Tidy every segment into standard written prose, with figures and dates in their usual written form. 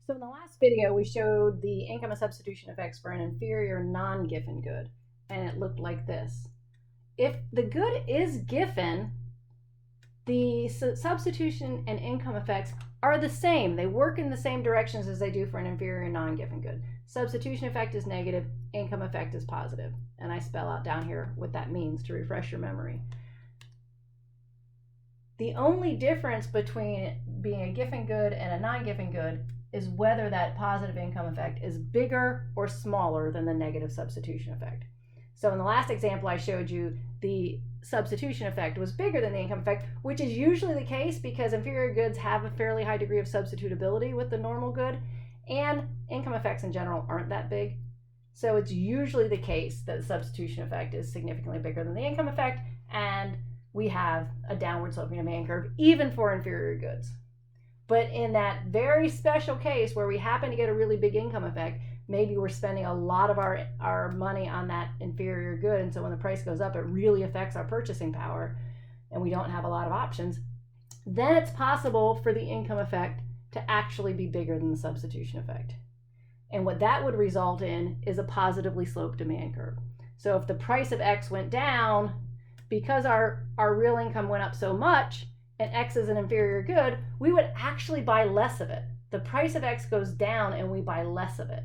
So in the last video, we showed the income and substitution effects for an inferior non-Giffen good, and it looked like this. If the good is Giffen, the substitution and income effects are the same. They work in the same directions as they do for an inferior non-Giffen good. Substitution effect is negative, income effect is positive. And I spell out down here what that means to refresh your memory. The only difference between being a Giffen good and a non-Giffen good is whether that positive income effect is bigger or smaller than the negative substitution effect. So in the last example I showed you, the substitution effect was bigger than the income effect, which is usually the case because inferior goods have a fairly high degree of substitutability with the normal good, and income effects in general aren't that big. So it's usually the case that the substitution effect is significantly bigger than the income effect, and we have a downward sloping demand curve even for inferior goods. But in that very special case where we happen to get a really big income effect, maybe we're spending a lot of our money on that inferior good, and so when the price goes up, it really affects our purchasing power, and we don't have a lot of options, then it's possible for the income effect to actually be bigger than the substitution effect. And what that would result in is a positively sloped demand curve. So if the price of X went down, because our real income went up so much, and X is an inferior good, we would actually buy less of it. The price of X goes down and we buy less of it.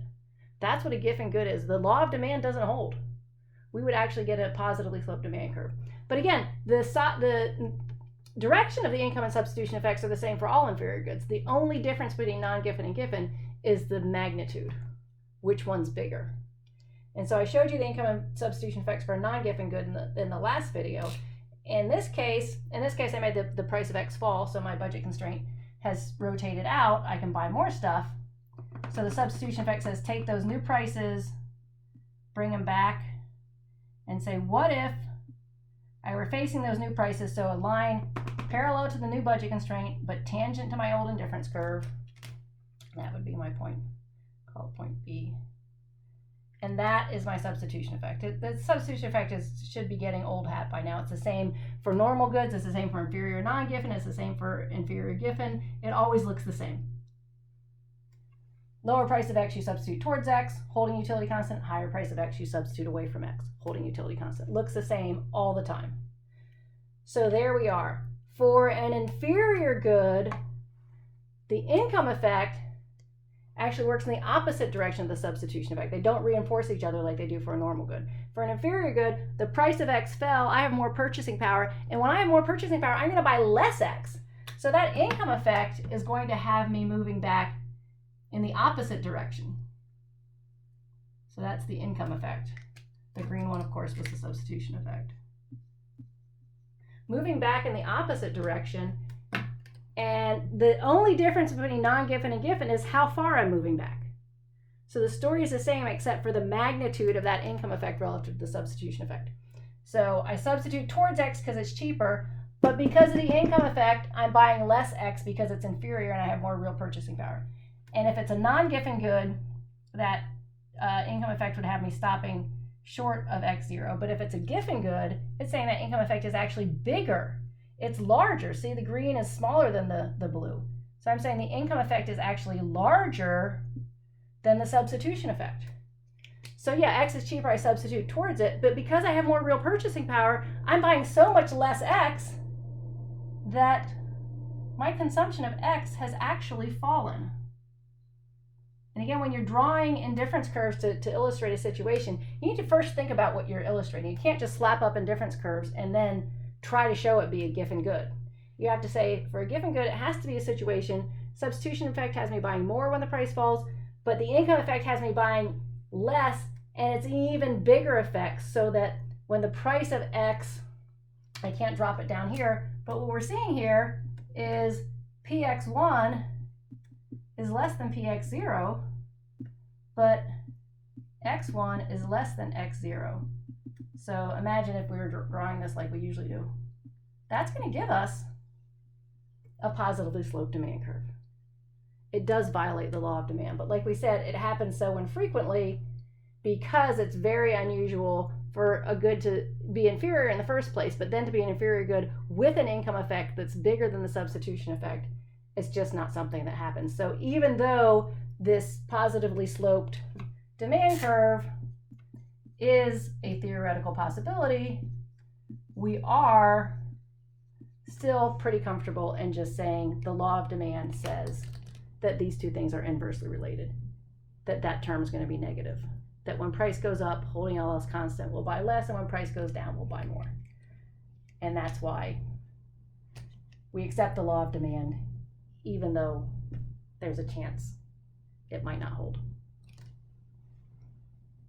That's what a Giffen good is. The law of demand doesn't hold. We would actually get a positively sloped demand curve. But again, the direction of the income and substitution effects are the same for all inferior goods. The only difference between non-Giffen and Giffen is the magnitude. Which one's bigger? And so I showed you the income and substitution effects for a non-Giffen good in the last video. In this case, I made the price of X fall, so my budget constraint has rotated out. I can buy more stuff. So the substitution effect says take those new prices, bring them back, and say, what if I were facing those new prices, so a line parallel to the new budget constraint, but tangent to my old indifference curve. That would be my point, called point B. And that is my substitution effect. The substitution effect should be getting old hat by now. It's the same for normal goods. It's the same for inferior non-Giffen. It's the same for inferior Giffen. It always looks the same. Lower price of X, you substitute towards X, holding utility constant. Higher price of X, you substitute away from X, holding utility constant. Looks the same all the time. So there we are. For an inferior good, the income effect actually works in the opposite direction of the substitution effect. They don't reinforce each other like they do for a normal good. For an inferior good, the price of X fell, I have more purchasing power, and when I have more purchasing power, I'm going to buy less X. So that income effect is going to have me moving back in the opposite direction. So that's the income effect. The green one, of course, was the substitution effect. Moving back in the opposite direction, and the only difference between non-Giffen and Giffen is how far I'm moving back. So the story is the same except for the magnitude of that income effect relative to the substitution effect. So I substitute towards X because it's cheaper, but because of the income effect, I'm buying less X because it's inferior and I have more real purchasing power. And if it's a non-Giffen good, that income effect would have me stopping short of X0. But if it's a Giffen good, it's saying that income effect is actually bigger. It's larger. See, the green is smaller than the blue. So I'm saying the income effect is actually larger than the substitution effect. So yeah, X is cheaper, I substitute towards it, but because I have more real purchasing power, I'm buying so much less X that my consumption of X has actually fallen. And again, when you're drawing indifference curves to illustrate a situation, you need to first think about what you're illustrating. You can't just slap up indifference curves and then try to show it be a Giffen good. You have to say, for a Giffen good, it has to be a situation. Substitution effect has me buying more when the price falls, but the income effect has me buying less, and it's an even bigger effect, so that when the price of X, I can't drop it down here, but what we're seeing here is PX1 is less than PX0, but X1 is less than X0. So imagine if we were drawing this like we usually do. That's going to give us a positively sloped demand curve. It does violate the law of demand, but like we said, it happens so infrequently because it's very unusual for a good to be inferior in the first place, but then to be an inferior good with an income effect that's bigger than the substitution effect, it's just not something that happens. So even though this positively sloped demand curve is a theoretical possibility, we are still pretty comfortable in just saying the law of demand says that these two things are inversely related, that term is going to be negative, that when price goes up, holding all else constant, we'll buy less, and when price goes down, we'll buy more. And that's why we accept the law of demand, even though there's a chance it might not hold.